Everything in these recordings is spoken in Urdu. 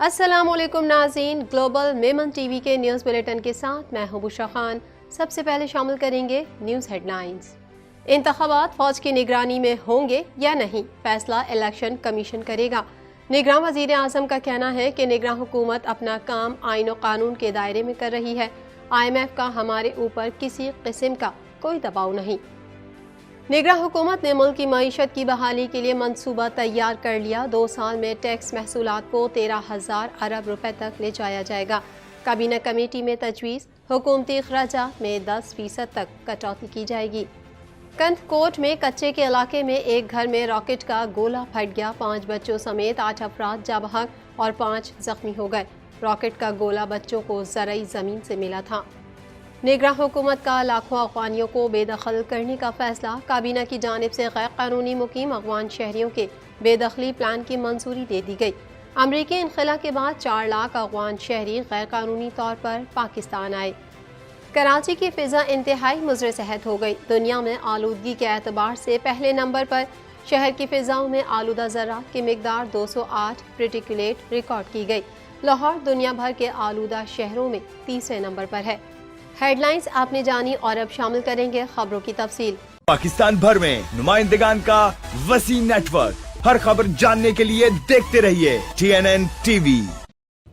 السلام علیکم ناظرین، گلوبل میمن ٹی وی کے نیوز بلیٹن کے ساتھ میں ہوں بشرا خان۔ سب سے پہلے شامل کریں گے نیوز ہیڈ لائنز۔ انتخابات فوج کی نگرانی میں ہوں گے یا نہیں، فیصلہ الیکشن کمیشن کرے گا۔ نگراں وزیر اعظم کا کہنا ہے کہ نگراں حکومت اپنا کام آئین و قانون کے دائرے میں کر رہی ہے۔ IMF کا ہمارے اوپر کسی قسم کا کوئی دباؤ نہیں۔ نگراں حکومت نے ملک کی معیشت کی بحالی کے لیے منصوبہ تیار کر لیا۔ 2 سال میں ٹیکس محصولات کو 13,000 ارب روپے تک لے جایا جائے گا۔ کابینہ کمیٹی میں تجویز، حکومتی اخراجات میں 10% تک کٹوتی کی جائے گی۔ کنتھ کوٹ میں کچے کے علاقے میں ایک گھر میں راکٹ کا گولہ پھٹ گیا، 5 بچوں سمیت 8 افراد جاں بحق اور 5 زخمی ہو گئے۔ راکٹ کا گولہ بچوں کو زرعی زمین سے ملا تھا۔ نگراں حکومت کا لاکھوں افغانیوں کو بے دخل کرنے کا فیصلہ، کابینہ کی جانب سے غیر قانونی مقیم افغان شہریوں کے بے دخلی پلان کی منظوری دے دی گئی۔ امریکی انخلا کے بعد 4 لاکھ افغان شہری غیر قانونی طور پر پاکستان آئے۔ کراچی کی فضا انتہائی مضر صحت ہو گئی، دنیا میں آلودگی کے اعتبار سے پہلے نمبر پر۔ شہر کی فضاؤں میں آلودہ ذرات کی مقدار 208 پریٹیکولیٹ ریکارڈ کی گئی۔ لاہور دنیا بھر کے آلودہ شہروں میں تیسرے نمبر پر ہے۔ ہیڈ لائنز آپ نے جانی اور اب شامل کریں گے خبروں کی تفصیل۔ پاکستان بھر میں نمائندگان کا وسیع نیٹ ورک، ہر خبر جاننے کے لیے دیکھتے رہیے TNN TV۔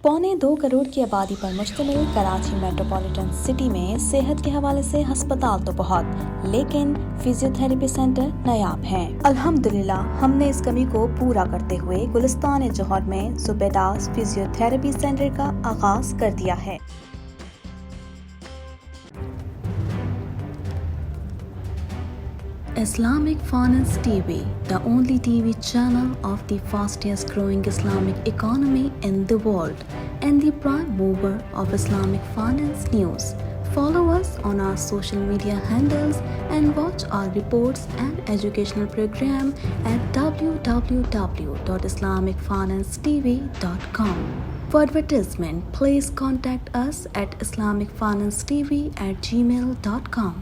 2.25 کروڑ کی آبادی پر مشتمل کراچی میٹروپولیٹن سٹی میں صحت کے حوالے سے ہسپتال تو بہت، لیکن فزیو تھراپی سینٹر نایاب ہیں۔ الحمدللہ ہم نے اس کمی کو پورا کرتے ہوئے گلستان جوہر میں زبیداس فزیو تھراپی سینٹر کا آغاز کر دیا ہے۔ Islamic Finance TV, the only TV channel of the fastest growing Islamic economy in the world and the prime mover of Islamic finance news. Follow us on our social media handles and watch our reports and educational program at www.islamicfinancetv.com. For advertisement, please contact us at islamicfinancetv@gmail.com.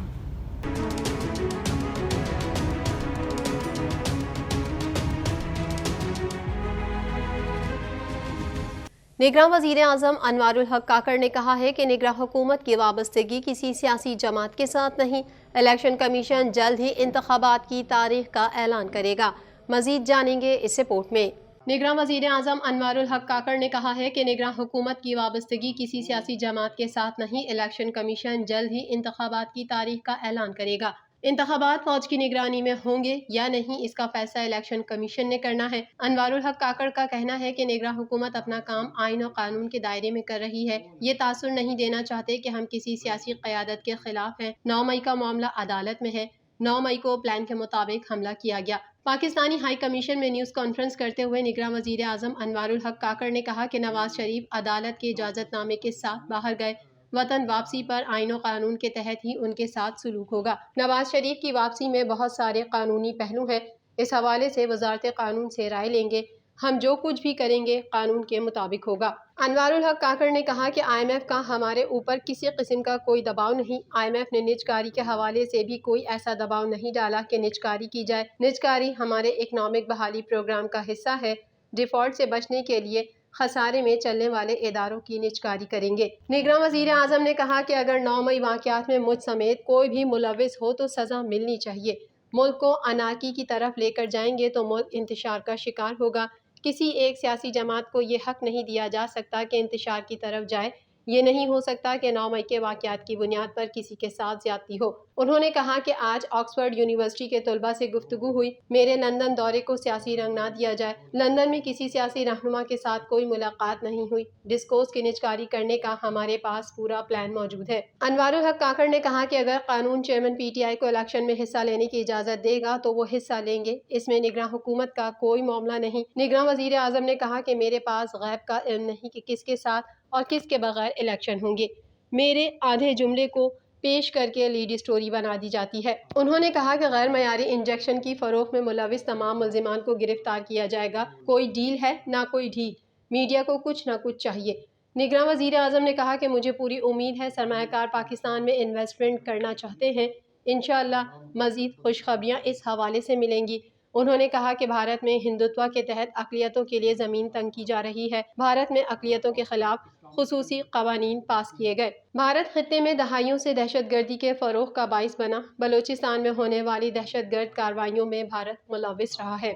نگراں وزیر اعظم انوار الحق کاکڑ نے کہا ہے کہ نگراں حکومت کی وابستگی کسی سیاسی جماعت کے ساتھ نہیں۔ الیکشن کمیشن جلد ہی انتخابات کی تاریخ کا اعلان کرے گا۔ مزید جانیں گے اس رپورٹ میں۔ نگراں وزیر اعظم انوار الحق کاکڑ نے کہا ہے کہ نگراں حکومت کی وابستگی کسی سیاسی جماعت کے ساتھ نہیں۔ الیکشن کمیشن جلد ہی انتخابات کی تاریخ کا اعلان کرے گا۔ انتخابات فوج کی نگرانی میں ہوں گے یا نہیں، اس کا فیصلہ الیکشن کمیشن نے کرنا ہے۔ انوار الحق کاکڑ کا کہنا ہے کہ نگراں حکومت اپنا کام آئین و قانون کے دائرے میں کر رہی ہے۔ یہ تاثر نہیں دینا چاہتے کہ ہم کسی سیاسی قیادت کے خلاف ہیں۔ 9 مئی کا معاملہ عدالت میں ہے۔ 9 مئی کو پلان کے مطابق حملہ کیا گیا۔ پاکستانی ہائی کمیشن میں نیوز کانفرنس کرتے ہوئے نگراں وزیر اعظم انوار الحق کاکڑ نے کہا کہ نواز شریف عدالت کے اجازت نامے کے ساتھ باہر گئے۔ وطن واپسی پر آئین و قانون کے تحت ہی ان کے ساتھ سلوک ہوگا۔ نواز شریف کی واپسی میں بہت سارے قانونی پہلو ہیں، اس حوالے سے وزارت قانون سے رائے لیں گے۔ ہم جو کچھ بھی کریں گے قانون کے مطابق ہوگا۔ انوار الحق کاکڑ نے کہا کہ IMF کا ہمارے اوپر کسی قسم کا کوئی دباؤ نہیں۔ IMF نے نجکاری کے حوالے سے بھی کوئی ایسا دباؤ نہیں ڈالا کہ نجکاری کی جائے۔ نجکاری ہمارے اکنامک بحالی پروگرام کا حصہ ہے۔ ڈیفالٹ سے بچنے کے لیے خسارے میں چلنے والے اداروں کی نجکاری کریں گے۔ نگراں وزیر اعظم نے کہا کہ اگر 9 مئی واقعات میں مجھ سمیت کوئی بھی ملوث ہو تو سزا ملنی چاہیے۔ ملک کو انارکی کی طرف لے کر جائیں گے تو ملک انتشار کا شکار ہوگا۔ کسی ایک سیاسی جماعت کو یہ حق نہیں دیا جا سکتا کہ انتشار کی طرف جائے۔ یہ نہیں ہو سکتا کہ 9 مئی کے واقعات کی بنیاد پر کسی کے ساتھ زیادتی ہو۔ انہوں نے کہا کہ آج آکسفورڈ یونیورسٹی کے طلباء سے گفتگو ہوئی۔ میرے لندن دورے کو سیاسی رنگ نہ دیا جائے۔ لندن میں کسی سیاسی رہنما کے ساتھ کوئی ملاقات نہیں ہوئی۔ ڈسکورس کی نجکاری کرنے کا ہمارے پاس پورا پلان موجود ہے۔ انوار الحق کاکڑ نے کہا کہ اگر قانون چیئرمین PTI کو الیکشن میں حصہ لینے کی اجازت دے گا تو وہ حصہ لیں گے۔ اس میں نگراں حکومت کا کوئی معاملہ نہیں۔ نگراں وزیر اعظم نے کہا کہ میرے پاس غیب کا علم نہیں کہ کس کے ساتھ اور کس کے بغیر الیکشن ہوں گے۔ میرے آدھے جملے کو پیش کر کے لیڈ اسٹوری بنا دی جاتی ہے۔ انہوں نے کہا کہ غیر معیاری انجیکشن کی فروخت میں ملوث تمام ملزمان کو گرفتار کیا جائے گا۔ کوئی ڈیل ہے نہ کوئی ڈھیل، میڈیا کو کچھ نہ کچھ چاہیے۔ نگراں وزیر اعظم نے کہا کہ مجھے پوری امید ہے سرمایہ کار پاکستان میں انویسٹمنٹ کرنا چاہتے ہیں۔ انشاءاللہ مزید خوشخبریاں اس حوالے سے ملیں گی۔ انہوں نے کہا کہ بھارت میں ہندوتوا کے تحت اقلیتوں کے لیے زمین تنگ کی جا رہی ہے۔ بھارت میں اقلیتوں کے خلاف خصوصی قوانین پاس کیے گئے۔ بھارت خطے میں دہائیوں سے دہشت گردی کے فروغ کا باعث بنا۔ بلوچستان میں ہونے والی دہشت گرد کارروائیوں میں بھارت ملوث رہا ہے۔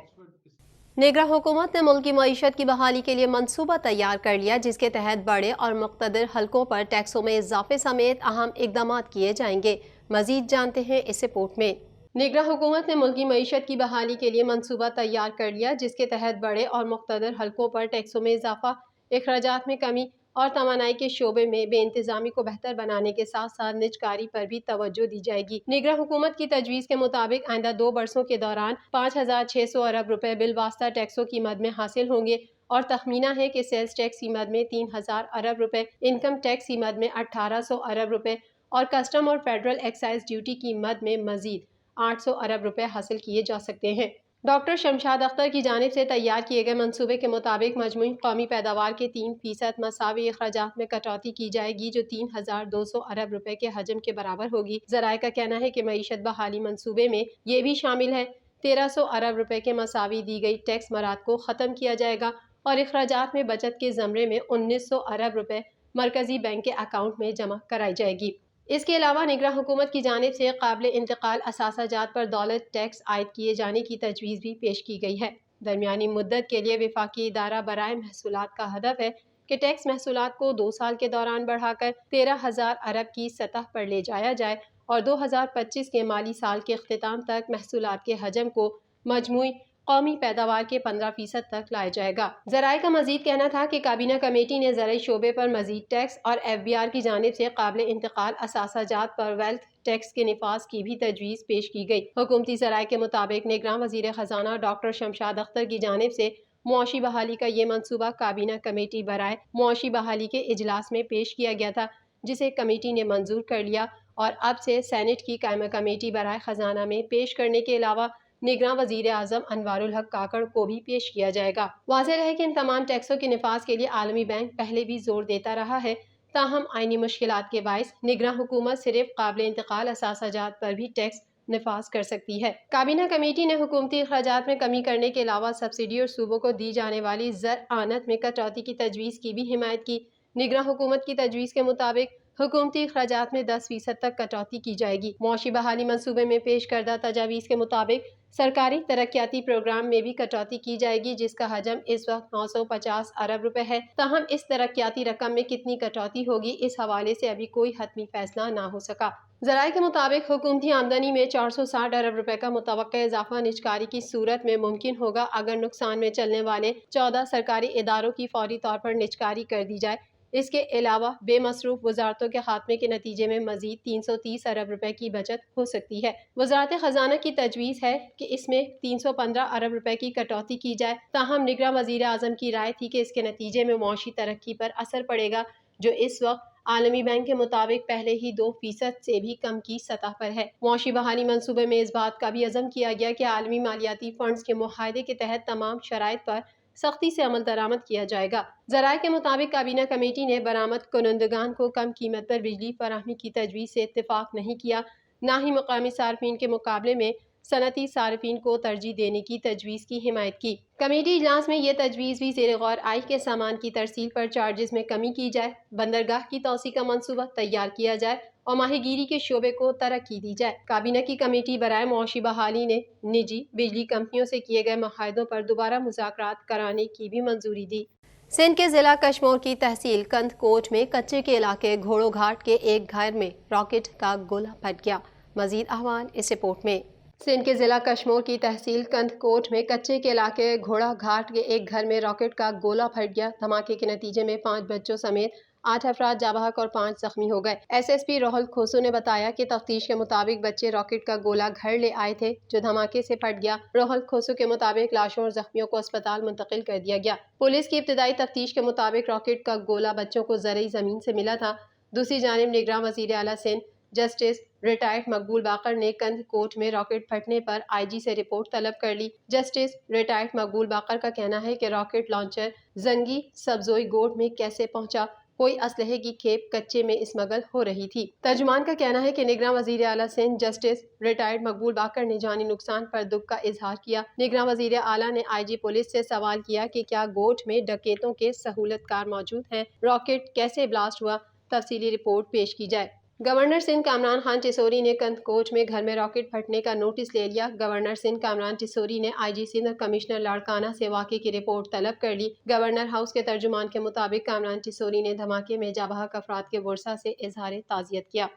نگراں حکومت نے ملکی معیشت کی بحالی کے لیے منصوبہ تیار کر لیا، جس کے تحت بڑے اور مقتدر حلقوں پر ٹیکسوں میں اضافے سمیت اہم اقدامات کیے جائیں گے۔ مزید جانتے ہیں اس رپورٹ میں۔ نگراں حکومت نے ملکی معیشت کی بحالی کے لیے منصوبہ تیار کر لیا، جس کے تحت بڑے اور مقتدر حلقوں پر ٹیکسوں میں اضافہ، اخراجات میں کمی اور توانائی کے شعبے میں بے انتظامی کو بہتر بنانے کے ساتھ ساتھ نجکاری پر بھی توجہ دی جائے گی۔ نگراں حکومت کی تجویز کے مطابق آئندہ 2 برسوں کے دوران 5,600 ارب روپے بالواسطہ ٹیکسوں کی مد میں حاصل ہوں گے، اور تخمینہ ہے کہ سیلز ٹیکس کی مد میں 3,000 ارب روپے، انکم ٹیکس کی مد میں 1,800 ارب روپے اور کسٹم اور فیڈرل ایکسائز ڈیوٹی کی مد میں مزید 800 ارب روپے حاصل کیے جا سکتے ہیں۔ ڈاکٹر شمشاد اختر کی جانب سے تیار کیے گئے منصوبے کے مطابق مجموعی قومی پیداوار کے 3% مساوی اخراجات میں کٹوتی کی جائے گی، جو 3,200 ارب روپے کے حجم کے برابر ہوگی۔ ذرائع کا کہنا ہے کہ معیشت بحالی منصوبے میں یہ بھی شامل ہے۔ 1,300 ارب روپے کے مساوی دی گئی ٹیکس مراد کو ختم کیا جائے گا اور اخراجات میں بچت کے زمرے میں 1,900 ارب روپے مرکزی بینک کے اکاؤنٹ میں جمع کرائی جائے گی۔ اس کے علاوہ نگراں حکومت کی جانب سے قابل انتقال اثاثہ جات پر دولت ٹیکس عائد کیے جانے کی تجویز بھی پیش کی گئی ہے۔ درمیانی مدت کے لیے وفاقی ادارہ برائے محصولات کا ہدف ہے کہ ٹیکس محصولات کو 2 سال کے دوران بڑھا کر 13,000 ارب کی سطح پر لے جایا جائے اور 2025 کے مالی سال کے اختتام تک محصولات کے حجم کو مجموعی قومی پیداوار کے 15% تک لایا جائے گا۔ ذرائع کا مزید کہنا تھا کہ کابینہ کمیٹی نے زرعی شعبے پر مزید ٹیکس اور FBR کی جانب سے قابل انتقال اثاثہ جات پر ویلتھ ٹیکس کے نفاذ کی بھی تجویز پیش کی گئی۔ حکومتی ذرائع کے مطابق نگراں وزیر خزانہ ڈاکٹر شمشاد اختر کی جانب سے معاشی بحالی کا یہ منصوبہ کابینہ کمیٹی برائے معاشی بحالی کے اجلاس میں پیش کیا گیا تھا، جسے کمیٹی نے منظور کر لیا اور اب سے سینٹ کی قائمہ کمیٹی برائے خزانہ میں پیش کرنے کے علاوہ نگراں وزیر اعظم انوار الحق کاکڑ کو بھی پیش کیا جائے گا۔ واضح رہے کہ ان تمام ٹیکسوں کے نفاذ کے لیے عالمی بینک پہلے بھی زور دیتا رہا ہے، تاہم آئینی مشکلات کے باعث نگراں حکومت صرف قابل انتقال اثاثہ جات پر بھی ٹیکس نفاذ کر سکتی ہے۔ کابینہ کمیٹی نے حکومتی اخراجات میں کمی کرنے کے علاوہ سبسڈی اور صوبوں کو دی جانے والی زر اعانت میں کٹوتی کی تجویز کی بھی حمایت کی۔ نگراں حکومت کی تجویز کے مطابق حکومتی اخراجات میں 10% تک کٹوتی کی جائے گی۔ معاشی بحالی منصوبے میں پیش کردہ تجاویز کے مطابق سرکاری ترقیاتی پروگرام میں بھی کٹوتی کی جائے گی، جس کا حجم اس وقت 950 ارب روپے ہے۔ تاہم اس ترقیاتی رقم میں کتنی کٹوتی ہوگی، اس حوالے سے ابھی کوئی حتمی فیصلہ نہ ہو سکا۔ ذرائع کے مطابق حکومتی آمدنی میں 460 ارب روپے کا متوقع اضافہ نجکاری کی صورت میں ممکن ہوگا اگر نقصان میں چلنے والے 14 سرکاری اداروں کی فوری طور پر نجکاری کر دی جائے۔ اس کے علاوہ بے مصروف وزارتوں کے خاتمے کے نتیجے میں مزید 330 ارب روپے کی بچت ہو سکتی ہے۔ وزارت خزانہ کی تجویز ہے کہ اس میں 315 ارب روپے کی کٹوتی کی جائے، تاہم نگراں وزیر اعظم کی رائے تھی کہ اس کے نتیجے میں معاشی ترقی پر اثر پڑے گا، جو اس وقت عالمی بینک کے مطابق پہلے ہی 2% سے بھی کم کی سطح پر ہے۔ معاشی بحالی منصوبے میں اس بات کا بھی عزم کیا گیا کہ عالمی مالیاتی فنڈز کے معاہدے کے تحت تمام شرائط پر سختی سے عمل درآمد کیا جائے گا۔ ذرائع کے مطابق کابینہ کمیٹی نے برآمد کنندگان کو کم قیمت پر بجلی فراہمی کی تجویز سے اتفاق نہیں کیا، نہ ہی مقامی صارفین کے مقابلے میں صنعتی صارفین کو ترجیح دینے کی تجویز کی حمایت کی۔ کمیٹی اجلاس میں یہ تجویز بھی زیر غور آئی کہ سامان کی ترسیل پر چارجز میں کمی کی جائے، بندرگاہ کی توسیع کا منصوبہ تیار کیا جائے اور ماہی گیری کے شعبے کو ترقی دی جائے۔ کابینہ کی کمیٹی برائے معاشی بحالی نے نجی بجلی کمپنیوں سے کیے گئے معاہدوں پر دوبارہ مذاکرات کرانے کی بھی منظوری دی۔ سندھ کے ضلع کشمور کی تحصیل کند کوٹ میں کچے کے علاقے گھوڑو گھاٹ کے ایک گھر میں راکٹ کا گولہ پھٹ گیا۔ مزید احوال اس رپورٹ میں۔ سندھ کے ضلع کشمور کی تحصیل کند کوٹ میں کچے کے علاقے گھوڑا گھاٹ کے ایک گھر میں راکٹ کا گولہ پھٹ گیا۔ دھماکے کے نتیجے میں 5 بچوں سمیت 8 افراد جاں بحق اور 5 زخمی ہو گئے۔ SSP روہل کھوسو نے بتایا کہ تفتیش کے مطابق بچے راکٹ کا گولہ گھر لے آئے تھے جو دھماکے سے پھٹ گیا۔ روہل کھوسو کے مطابق لاشوں اور زخمیوں کو اسپتال منتقل کر دیا گیا۔ پولیس کی ابتدائی تفتیش کے مطابق راکٹ کا گولہ بچوں کو زرعی زمین سے ملا تھا۔ دوسری جانب نگراں وزیر اعلیٰ سندھ جسٹس ریٹائرڈ مقبول باقر نے کند کوٹ میں راکٹ پھٹنے پر IG سے رپورٹ طلب کر لی۔ جسٹس ریٹائرڈ مقبول باقر کا کہنا ہے کہ راکٹ لانچر زنگی سبزوئی گوٹ میں کیسے پہنچا، کوئی اسلحے کی کھیپ کچے میں اسمگل ہو رہی تھی۔ ترجمان کا کہنا ہے کہ نگراں وزیر اعلیٰ سندھ جسٹس ریٹائرڈ مقبول باقر نے جانی نقصان پر دکھ کا اظہار کیا۔ نگراں وزیر اعلیٰ نے آئی جی پولیس سے سوال کیا کہ کیا گوٹھ میں ڈکیتوں کے سہولت کار موجود ہیں، راکٹ کیسے بلاسٹ ہوا، تفصیلی رپورٹ پیش کی جائے۔ گورنر سندھ کامران خان ٹیسوری نے کند کوٹ میں گھر میں راکٹ پھٹنے کا نوٹس لے لیا۔ گورنر سندھ کامران ٹیسوری نے آئی جی سندھ اور کمشنر لاڑکانہ سے واقعے کی رپورٹ طلب کر لی۔ گورنر ہاؤس کے ترجمان کے مطابق کامران ٹیسوری نے دھماکے میں جاں بحق افراد کے ورثاء سے اظہار تعزیت کیا۔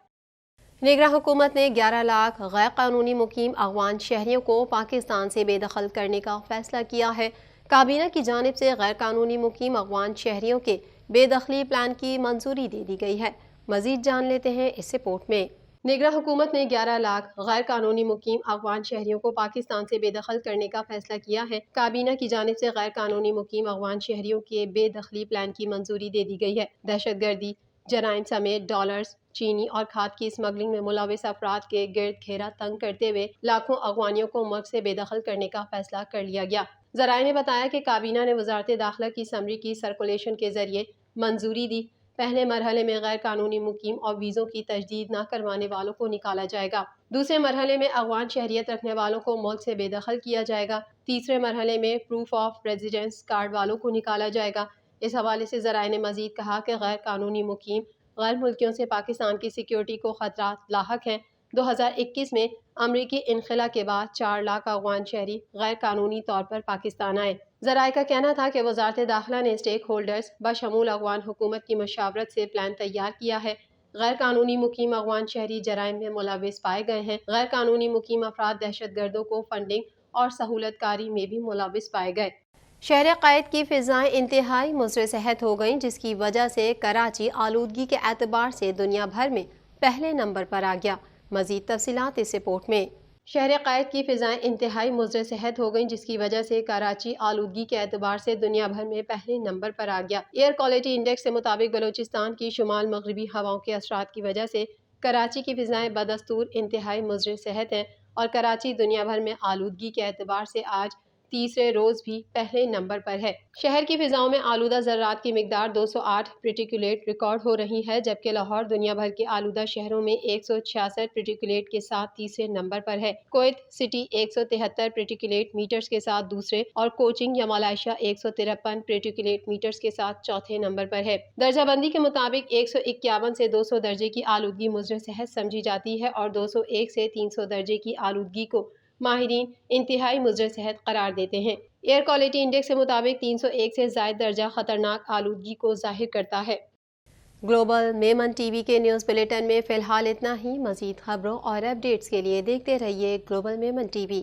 نگراں حکومت نے 11 لاکھ غیر قانونی مقیم افغان شہریوں کو پاکستان سے بے دخل کرنے کا فیصلہ کیا ہے۔ کابینہ کی جانب سے غیر قانونی مقیم افغان شہریوں کے بے دخلی پلان کی منظوری دے دی گئی ہے۔ مزید جان لیتے ہیں اس رپورٹ میں۔ نگراں حکومت نے 11 لاکھ غیر قانونی مقیم افغان شہریوں کو پاکستان سے بے دخل کرنے کا فیصلہ کیا ہے۔ کابینہ کی جانب سے غیر قانونی مقیم افغان شہریوں کے بے دخلی پلان کی منظوری دے دی گئی ہے۔ دہشت گردی، جرائم سمیت ڈالرز، چینی اور کھاد کی اسمگلنگ میں ملوث افراد کے گرد گھیرا تنگ کرتے ہوئے لاکھوں افغانیوں کو ملک سے بے دخل کرنے کا فیصلہ کر لیا گیا۔ ذرائع نے بتایا کہ کابینہ نے وزارت داخلہ کی سمری کی سرکولیشن کے ذریعے منظوری دی۔ پہلے مرحلے میں غیر قانونی مقیم اور ویزوں کی تجدید نہ کروانے والوں کو نکالا جائے گا۔ دوسرے مرحلے میں افغان شہریت رکھنے والوں کو ملک سے بے دخل کیا جائے گا۔ تیسرے مرحلے میں پروف آف ریزیڈنس کارڈ والوں کو نکالا جائے گا۔ اس حوالے سے ذرائع نے مزید کہا کہ غیر قانونی مقیم غیر ملکیوں سے پاکستان کی سیکیورٹی کو خطرات لاحق ہیں۔ 2021 میں امریکی انخلا کے بعد 4 لاکھ افغان شہری غیر قانونی طور پر پاکستان آئے۔ ذرائع کا کہنا تھا کہ وزارت داخلہ نے اسٹیک ہولڈرز بشمول افغان حکومت کی مشاورت سے پلان تیار کیا ہے۔ غیر قانونی مقیم افغان شہری جرائم میں ملوث پائے گئے ہیں۔ غیر قانونی مقیم افراد دہشت گردوں کو فنڈنگ اور سہولت کاری میں بھی ملوث پائے گئے۔ شہر قائد کی فضائیں انتہائی مضر صحت ہو گئیں، جس کی وجہ سے کراچی آلودگی کے اعتبار سے دنیا بھر میں پہلے نمبر پر آ گیا۔ مزید تفصیلات اس رپورٹ میں۔ شہر قائد کی فضائیں انتہائی مضر صحت ہو گئیں، جس کی وجہ سے کراچی آلودگی کے اعتبار سے دنیا بھر میں پہلے نمبر پر آ گیا۔ ایئر کوالٹی انڈیکس کے مطابق بلوچستان کی شمال مغربی ہواؤں کے اثرات کی وجہ سے کراچی کی فضائیں بدستور انتہائی مضر صحت ہیں اور کراچی دنیا بھر میں آلودگی کے اعتبار سے آج تیسرے روز بھی پہلے نمبر پر ہے۔ شہر کی فضاؤں میں آلودہ ذرات کی مقدار 208 پریٹیکولیٹ ریکارڈ ہو رہی ہے، جبکہ لاہور دنیا بھر کے آلودہ شہروں میں 166 پریٹیکولیٹ کے ساتھ تیسرے نمبر پر ہے۔ کویت سٹی 173 پریٹیکولیٹ میٹرز کے ساتھ دوسرے اور کوچنگ یا ملائیشیا 153 پریٹیکولیٹ میٹرز کے ساتھ چوتھے نمبر پر ہے۔ درجہ بندی کے مطابق 151 سے 200 درجے کی آلودگی مضر صحت سمجھی جاتی ہے اور 201 سے 300 درجے کی آلودگی کو ماہرین انتہائی مضر صحت قرار دیتے ہیں۔ ایئر کوالٹی انڈیکس کے مطابق 301 سے زائد درجہ خطرناک آلودگی کو ظاہر کرتا ہے۔ گلوبل میمن ٹی وی کے نیوز بلیٹن میں فی الحال اتنا ہی۔ مزید خبروں اور اپڈیٹس کے لیے دیکھتے رہیے گلوبل میمن ٹی وی۔